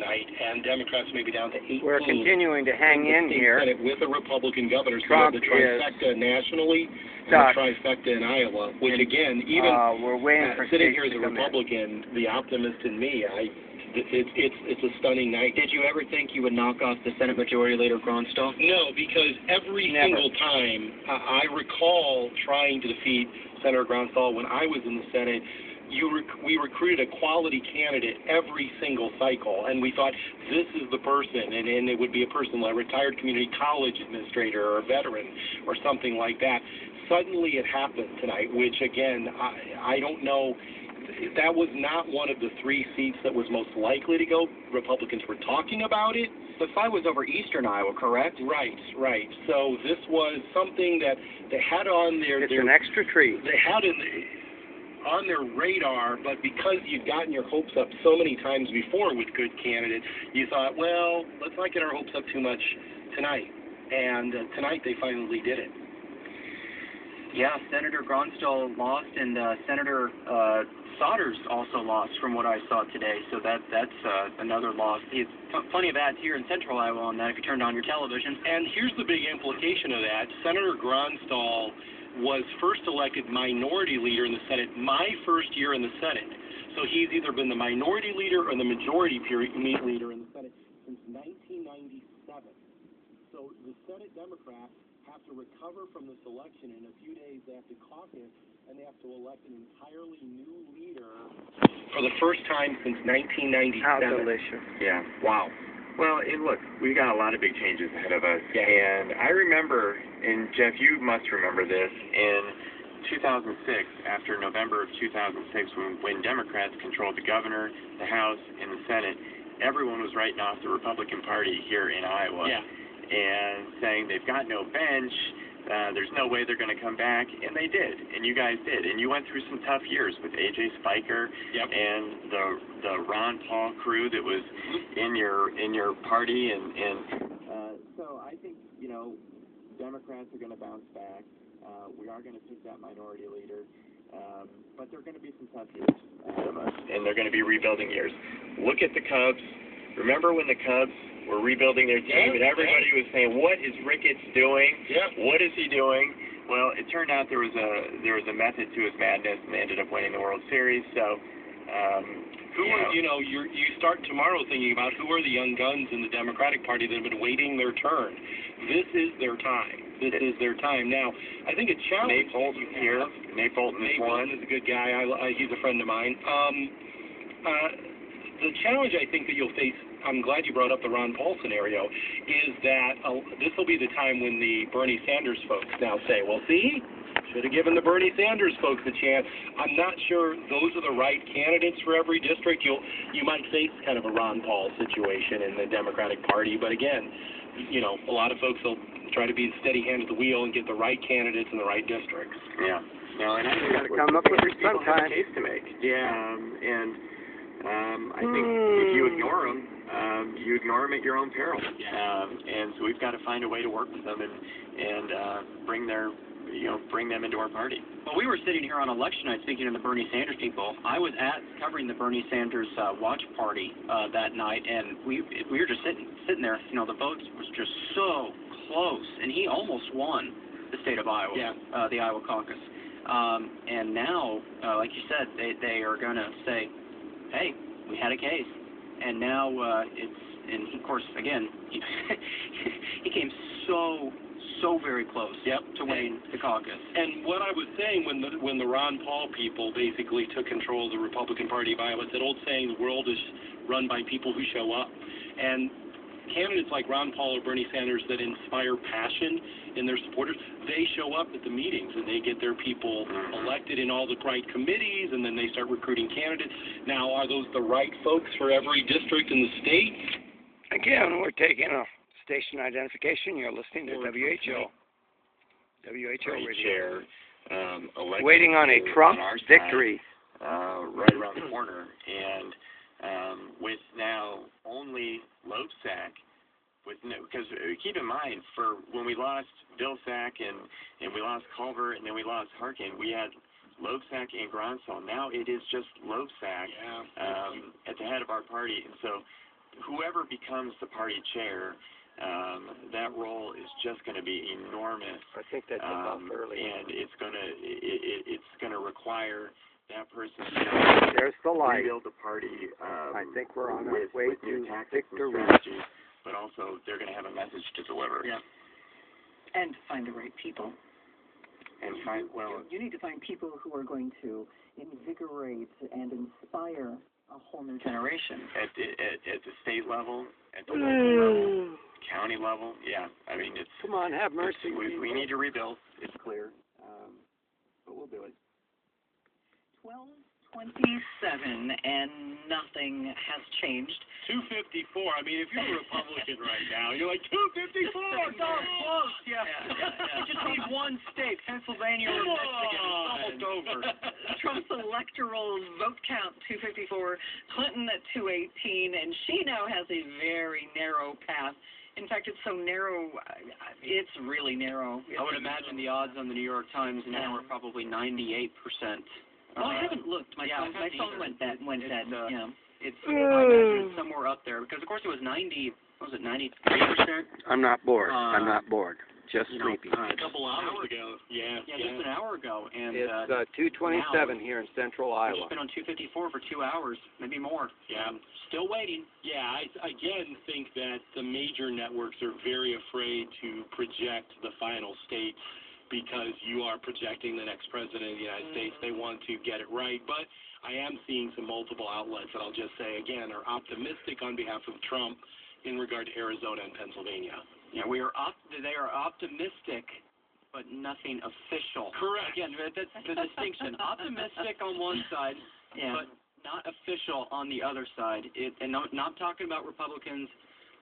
tonight, and Democrats may be down to 18. We're continuing to hang in here. Senate with a Republican governor. Trump so the trifecta nationally and the trifecta in Iowa, which again, even we're waiting for sitting here as a Republican, the optimist in me, it's a stunning night. Did you ever think you would knock off the Senate Majority Leader Gronstal? No, because every single time I recall trying to defeat Senator Gronstal when I was in the Senate. We recruited a quality candidate every single cycle, and we thought this is the person, and it would be a person like a retired community college administrator or a veteran or something like that. Suddenly it happened tonight, which again, I don't know. That was not one of the 3 seats that was most likely to go. Republicans were talking about it. The fight was over eastern Iowa, correct? Right. So this was something that they had on their... It's an extra treat. They had on their radar, but because you'd gotten your hopes up so many times before with good candidates, you thought, well, let's not get our hopes up too much tonight. And tonight they finally did it. Yeah, Senator Gronstal lost, and Senator Sodders also lost from what I saw today, so that's another loss. It's plenty of ads here in central Iowa on that if you turned on your television. And here's the big implication of that. Senator Gronstal was first elected minority leader in the Senate my first year in the Senate. So he's either been the minority leader or the majority leader in the Senate since 1997. So the Senate Democrats have to recover from this election. In a few days, they have to caucus, and they have to elect an entirely new leader for the first time since 1997. How delicious. Yeah. Wow. Well, look, we got a lot of big changes ahead of us, and I remember, and Jeff, you must remember this, in 2006, after November of 2006, when Democrats controlled the governor, the House, and the Senate, everyone was writing off the Republican Party here in Iowa, and saying they've got no bench, there's no way they're going to come back, and they did, and you guys did, and you went through some tough years with A.J. Spiker and the Ron Paul crew that was in your party, and so I think, Democrats are going to bounce back. We are going to pick that minority leader, but there are going to be some tough years ahead of us, and they're going to be rebuilding years. Look at the Cubs. Remember when the Cubs were rebuilding their team, and everybody was saying, "What is Ricketts doing? What is he doing?" Well, it turned out there was a method to his madness, and they ended up winning the World Series. So, you start tomorrow thinking about who are the young guns in the Democratic Party that have been waiting their turn. This is their time. This is their time. Now, I think a challenge. Nate Bolton here. Nate Bolton is one. Nate Bolton is a good guy. He's a friend of mine. The challenge I think that you'll face, I'm glad you brought up the Ron Paul scenario, is that this will be the time when the Bernie Sanders folks now say, well, see, should have given the Bernie Sanders folks a chance. I'm not sure those are the right candidates for every district. You might face kind of a Ron Paul situation in the Democratic Party, but again, a lot of folks will try to be a steady hand at the wheel and get the right candidates in the right districts. Yeah. No, and I think got to come up with it sometime. A case to make. I think if you ignore them, at your own peril. And so we've got to find a way to work with them and bring them into our party. Well, we were sitting here on election night speaking to the Bernie Sanders people. I was covering the Bernie Sanders watch party that night, and we were just sitting there. The votes was just so close, and he almost won the state of Iowa, the Iowa caucus. And now, like you said, they are going to say, hey, we had a case. And now and of course, again, he came so very close to winning the caucus. And what I was saying when the Ron Paul people basically took control of the Republican Party of Iowa, that old saying, the world is run by people who show up. And candidates like Ron Paul or Bernie Sanders that inspire passion in their supporters, they show up at the meetings and they get their people elected in all the right committees, and then they start recruiting candidates. Now, are those the right folks for every district in the state? Again, we're taking a station identification. You're listening to WHO. WHO Radio. Waiting on a Trump victory. Right around the corner. And with now only Loebsack, because keep in mind, for when we lost Vilsack and we lost Culver and then we lost Harkin, we had Loebsack and Gronstal. Now it is just Loebsack at the head of our party. And so whoever becomes the party chair, that role is just going to be enormous. I think that's enough early. And it's going to require that person There's the light. rebuild the party. I think we're on our with way new to tactics and victory. strategies, but also they're going to have a message to deliver. Yeah. And find the right people. And find, well, You need to find people who are going to invigorate and inspire a whole new generation. at the state level, at the local level, county level, yeah. I mean, it's Come on, have mercy. we need to rebuild. It's clear, but we'll do it. 12:27, and nothing has changed. 254. I mean, if you're a Republican right now, you're like 254. It's all close, yeah. You just need one state, Pennsylvania or Michigan. It's almost over. Trump's electoral vote count, 254. Clinton at 218, and she now has a very narrow path. In fact, it's so narrow, it's really narrow. I would imagine the odds on the New York Times now are probably 98%. Well, I haven't looked. My Yeah, phone went dead. Yeah. It's I imagine it's somewhere up there because of course it was 93%. I'm not bored. I'm not bored. Just sleepy. A couple hours ago. Yeah, just an hour ago, and It's 2:27 here in central it's Iowa. been on 254 for 2 hours, maybe more. Yeah. Still waiting. Yeah, I again think that the major networks are very afraid to project the final state because you are projecting the next president of the United States. They want to get it right. But I am seeing some multiple outlets that I'll just say, again, are optimistic on behalf of Trump in regard to Arizona and Pennsylvania. Yeah, they are optimistic, but nothing official. Correct. Again, that's the distinction. Optimistic on one side, but not official on the other side. And not talking about Republicans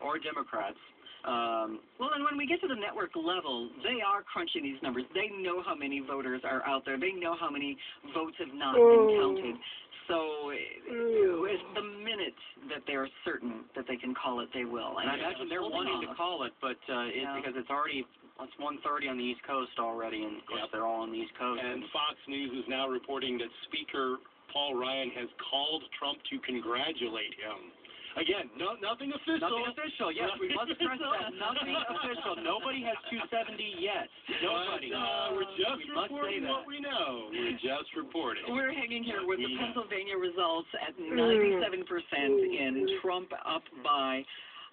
or Democrats. Well, and when we get to the network level, they are crunching these numbers. They know how many voters are out there. They know how many votes have not been counted. So the minute that they're certain that they can call it, they will. And I imagine they're wanting to call it, but because it's 1:30 on the East Coast already, and of course they're all on the East Coast. And Fox News is now reporting that Speaker Paul Ryan has called Trump to congratulate him. Again, nothing official. Nothing official. Yes, we must stress that. Nothing official. Nobody has 270 yet. Nobody. We're just reporting what we know. We're just reporting. We're hanging here with the Pennsylvania results at 97% in, Trump up by,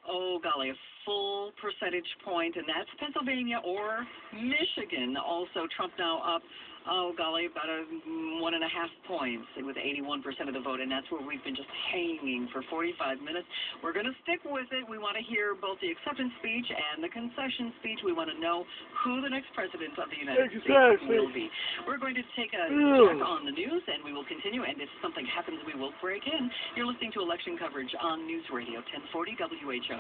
oh golly, a full percentage point, and that's Pennsylvania or Michigan. Also, Trump now up, oh golly, about 1.5 points with 81% of the vote, and that's where we've been just hanging for 45 minutes. We're going to stick with it. We want to hear both the acceptance speech and the concession speech. We want to know who the next president of the United States will be. We're going to take a check on the news, and we will continue, and if something happens, we will break in. You're listening to election coverage on News Radio 1040 WHO.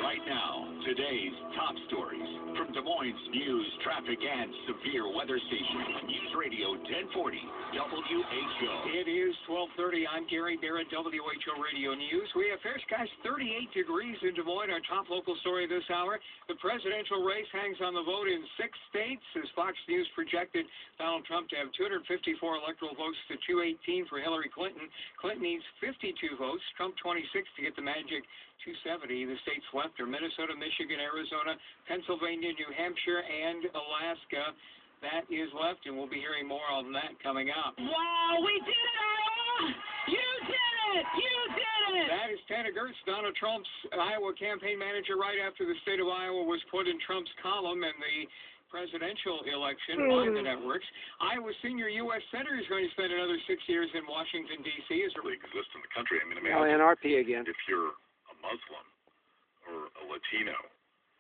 Right now, today's top stories from Des Moines News, Traffic, and Severe Weather Station. News Radio 1040 WHO. It is 12:30. I'm Gary Barrett, WHO Radio News. We have fair skies, 38 degrees in Des Moines. Our top local story this hour. The presidential race hangs on the vote in 6 states. As Fox News projected Donald Trump to have 254 electoral votes to 218 for Hillary Clinton. Clinton needs 52 votes, Trump 26 to get the magic 270. The states left are Minnesota, Michigan, Arizona, Pennsylvania, New Hampshire, and Alaska. That is left, and we'll be hearing more on that coming up. Wow, we did it, Iowa! You did it! You did it! That is Tanner Gertz, Donald Trump's Iowa campaign manager, right after the state of Iowa was put in Trump's column in the presidential election by the networks. Iowa's senior U.S. senator is going to spend another 6 years in Washington, D.C. as really exist in the country. I mean, NRP again. If you're a Muslim or a Latino.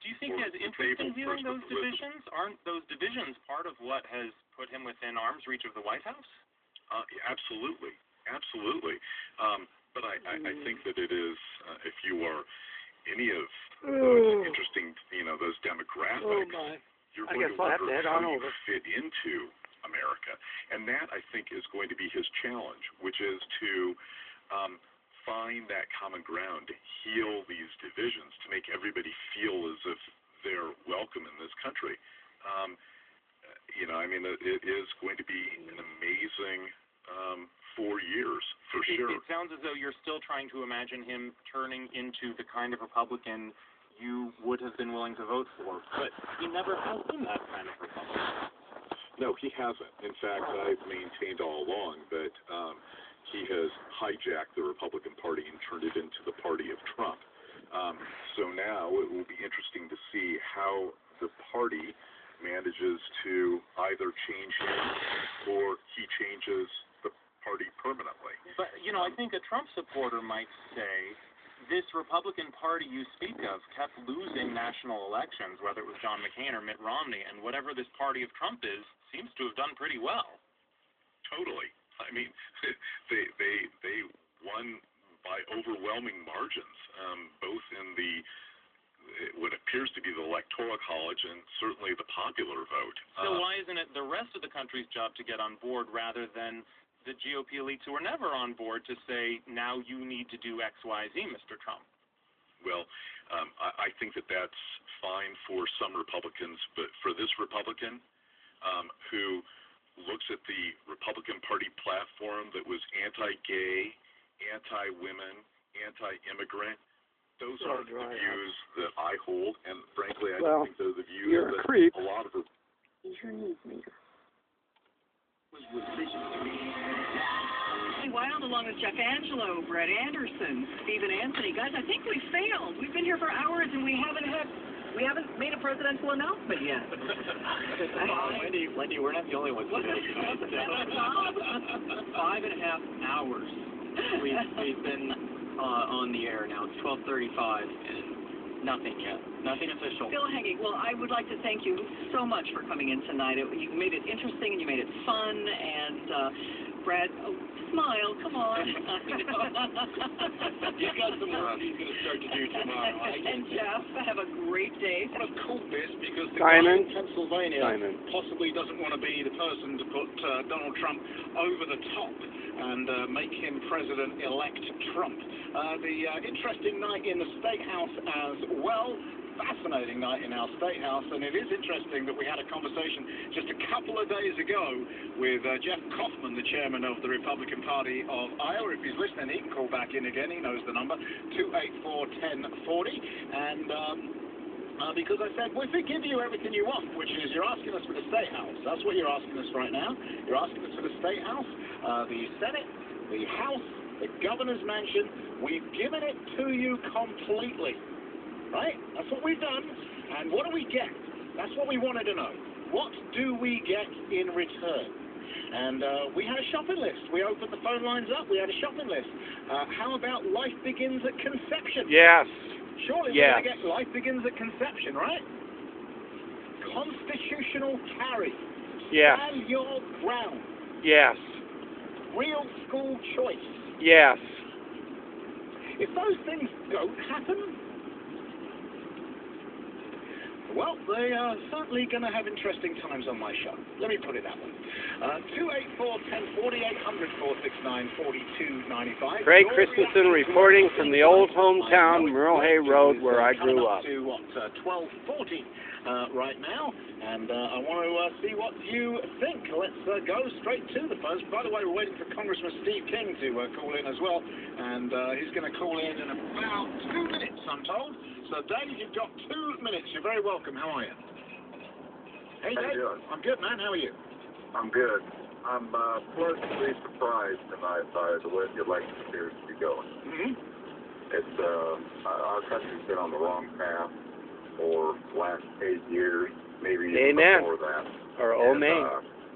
Do you think he has interest in viewing those divisions? Aren't those divisions part of what has put him within arm's reach of the White House? Absolutely. Absolutely. But I think that it is, if you are any of those interesting, those demographics, you're going to wonder how you fit into America. And that, I think, is going to be his challenge, which is to find that common ground, to heal these divisions, to make everybody feel as if they're welcome in this country. It is going to be an amazing 4 years, for sure. It sounds as though you're still trying to imagine him turning into the kind of Republican you would have been willing to vote for, but he never has been that kind of Republican. No, he hasn't. In fact, I've maintained all along that he has hijacked the Republican Party and turned it into the party of Trump. So now it will be interesting to see how the party manages to either change him or he changes the party permanently. But, I think a Trump supporter might say this Republican Party you speak of kept losing national elections, whether it was John McCain or Mitt Romney, and whatever this party of Trump is, seems to have done pretty well. Totally. I mean, they won by overwhelming margins, both in what appears to be the Electoral College and certainly the popular vote. So why isn't it the rest of the country's job to get on board rather than the GOP elites who are never on board to say, now you need to do X, Y, Z, Mr. Trump? Well, I think that's fine for some Republicans, but for this Republican who looks at the Republican Party platform that was anti-gay, anti-women, anti-immigrant, those aren't the views that I hold, and frankly, I don't think those are the views that a lot of Wild along with Jeff Angelo, Brett Anderson, Stephen Anthony. Guys, I think we failed. We've been here for hours and we haven't made a presidential announcement yet. Wendy, we're not the only ones today. 5.5 hours we've been on the air now. It's 12:35 and nothing yet. Nothing official. Still hanging. Well, I would like to thank you so much for coming in tonight. You made it interesting and you made it fun. And Brad, smile, come on. He's got some work he's going to start to do tomorrow. And Jeff, have a great day. What a cool this, because the guy in Pennsylvania possibly doesn't want to be the person to put Donald Trump over the top and make him President-elect Trump. The interesting night in the State House as well. Fascinating night in our State House, and it is interesting that we had a conversation just a couple of days ago with Jeff Kaufman, the chairman of the Republican Party of Iowa. If he's listening, he can call back in again. He knows the number, 284-1040. And because I said, we forgive you everything you want, which is you're asking us for the State House. That's what you're asking us right now. You're asking us for the State House, the Senate, the House, the Governor's Mansion. We've given it to you completely. Right? That's what we've done. And what do we get? That's what we wanted to know. What do we get in return? And we had a shopping list. We opened the phone lines up. We had a shopping list. How about life begins at conception? Yes. Surely we're going to get life begins at conception, right? Constitutional carry. Yes. Stand your ground. Yes. Real school choice. Yes. If those things don't happen, well, they are certainly going to have interesting times on my show. Let me put it that way. 284-1040, 800-469-4295. Craig Christensen reporting from the old hometown, Merle Hay Road, where I grew up. To 1240 right now, and I want to see what you think. Let's go straight to the phones. By the way, we're waiting for Congressman Steve King to call in as well, and he's going to call in about 2 minutes, I'm told. So, Dave, you've got 2 minutes. You're very welcome. How are you? Hey, Dave. I'm good, man. How are you? I'm good. I'm pleasantly surprised tonight by the way the election appears to be going. It's our country's been on the wrong path for the last 8 years, maybe even before that. Or amen.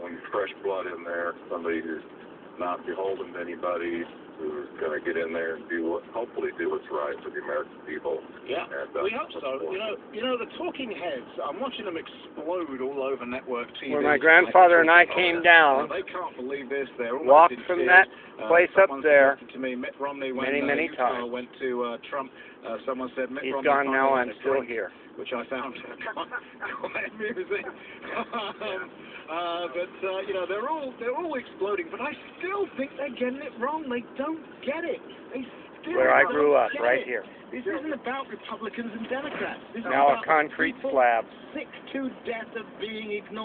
When fresh blood in there, somebody who's not beholden to anybody, who's going to get in there and hopefully do what's right for the American people. Yeah, and, we hope so. You know, the talking heads, I'm watching them explode all over network TV. Where my grandfather and I came down, they can't believe this. They're walked from that place up there to me, Mitt Romney, when many times. Went to Trump. Someone said Mitt He's Romney gone now, I'm still here. Which I found quite amusing. But they're all exploding. But I still think they're getting it wrong. They don't get it. They still where I grew up, right it. here. This isn't about Republicans and Democrats. This is now about a concrete people slab. sick to death of being ignored.